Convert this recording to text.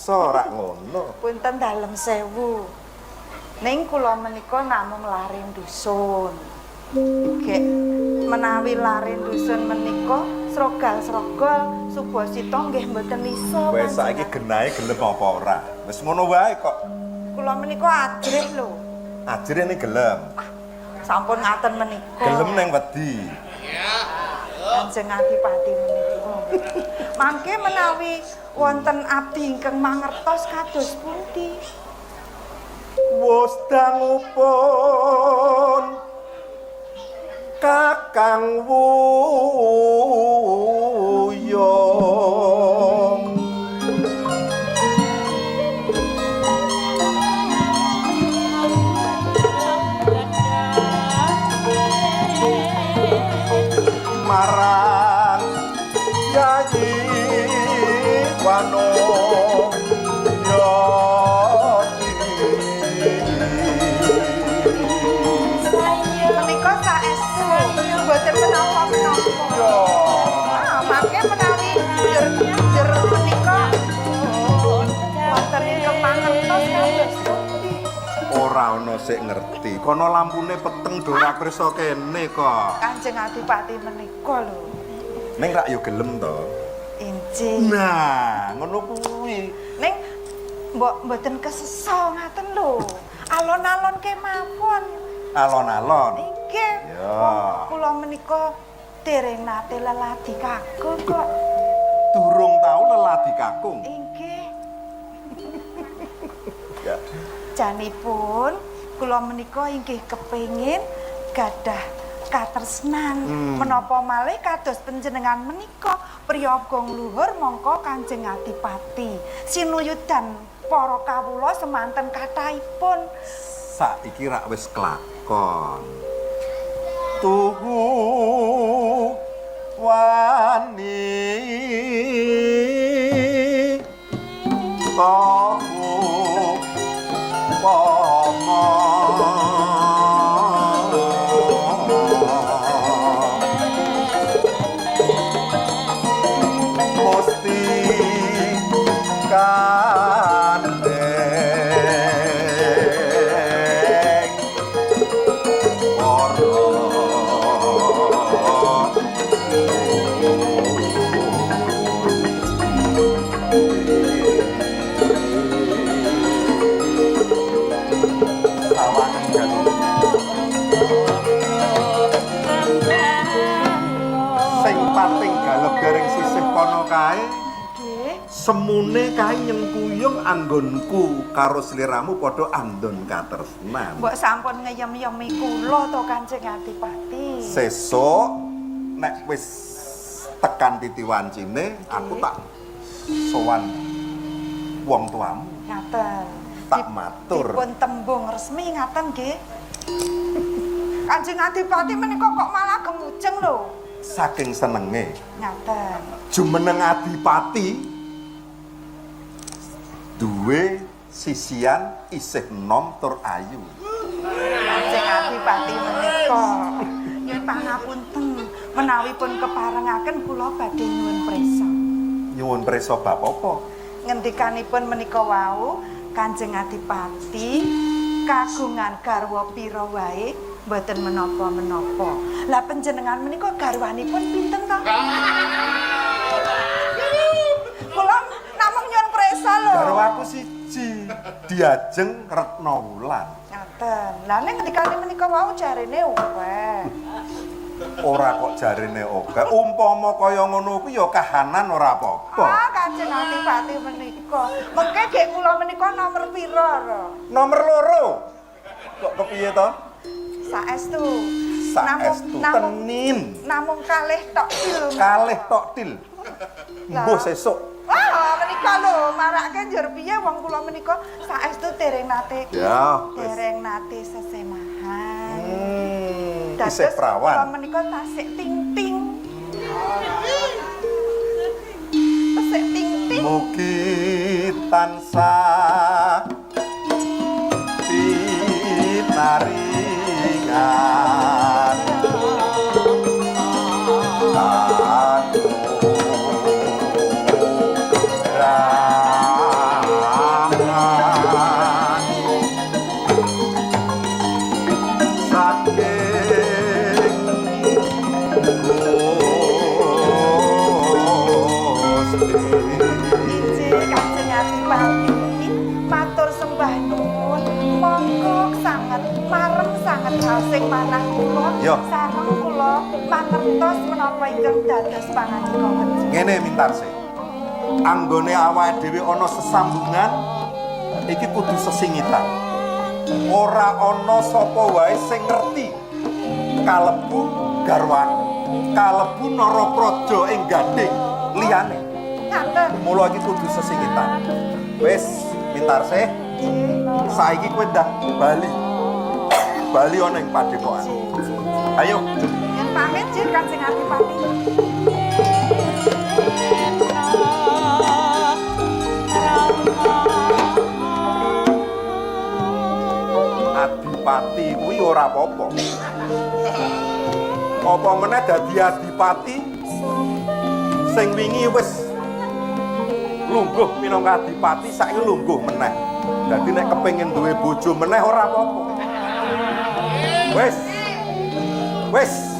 bisa rak ngono. Punten dalem sewu. Ning kula menika namung lari dusun. Nggih menawi lari dusun menika srogal-srogol Subasita nggih mboten iso. Wes saiki genahe gelem apa ora? Wis ngono wae kok. Kula menika ajrih lho. Ajrene gelem. Sampun ngaten menika. Gelem ning wedi. Kanjeng Adipati menika. Mangke menawi wonten abdi ingkang mangertos kados pundi? Wus dangupun Kakang Wuyung marang Yayi Wano menika saestu mboten menapa-menapa. Mangke menawi jer menika wonten ingkang mangertos kados pundi? ora ana sik ngerti. Kono lampune peteng do ora kersa kene kok. Kanjeng Adipati menika lho. Ning rak yo gelem to. Injih. Nah, ngono kuwi. Ning mboten kesesa ngaten lho. Alon-alon kemawon. Alon-alon. Nggih. Ya. Kula menika dereng nate leladi kakung kok. Durung tau leladi kakung. Inggih. Ya. Janipun kula menika inggih kepengin gadah katresnan menapa malih kados panjenengan menika priyaga luhur mongko Kanjeng Adipati sinuyudan para kawula semanten kathahipun. Saiki rak wis kelakon. Tuhu wani tahu pomo musti kandeng para sing pating galep garing sisih kono kae Nggih. semune kae nyengkuyung anggonku karo sliramu padha andon katresnan. Mbok sampun ngeyem-yemi kula to Kanjeng Adipati. Sesuk nek wis tekan titi wancine aku tak sowan wong tuamu Ngaten. tak matur. Dipun tembung resmi ngaten nggih. Kanjeng Adipati menika kok malah gemujeng lho. Saking senenge Ngaten. jumeneng adipati duwe sisian isih nom tur ayu. Kanjeng Adipati menika nyuwun pangapunten menawi pun keparengaken kula badhe nyuwun prisa. Nyuwun prisa bab apa? Ngendikanipun menika wau Kanjeng Adipati kagungan garwa pira wae mboten menapa-menapa. Lah panjenengan menika garwanipun pinten to? Kula namung nyuwun prisa lho. Garwaku siji Diajeng Retnawulan. Ngaten. Lah ning ngendikane menika wau jarene akeh. Ora kok jarene oke. Umpama kaya ngono kuwi ya kahanan ora apa-apa. Ah, Kanjeng Adipati menika. Mengke gek kula menika nomor pira, Ro? Nomor 2. Kok kepiye to? Saestu. Saestu tenin. Namung kalih tok til. Kalih tok til. Mbuh sesuk. Wah, menika lho, marake njur piye wong kula menika saestu dereng nate. Ya, Dereng nate sesemahan. isih prawan. Kula menika tasik ting-ting. Tasik ting-ting. Mugi tansah pinaringan sing manah kula Yo. sareng kula mangertos menapa ingkang dados panganika Kenjing. Ngene Mintarse. Anggone awake dhewe ana sesambungan iki kudu sesingitan. Ora ana sapa wae sing ngerti kalebu garwane, kalebu Narapraja ing Gading liyane. Ngaten. Mula iki kudu sesingitan. Wis Mintarse, saiki kowe ndak bali. Bali ana ing padepokan. Ayo. Yen pamit Jin Kanjeng Adipati. Adipati kuwi ora apa-apa. Apa meneh dadi adipati sing wingi wis lungguh minangka adipati saiki lungguh meneh. Dadi nek kepengin duwe bojo meneh ora apa-apa. Wis. Wis.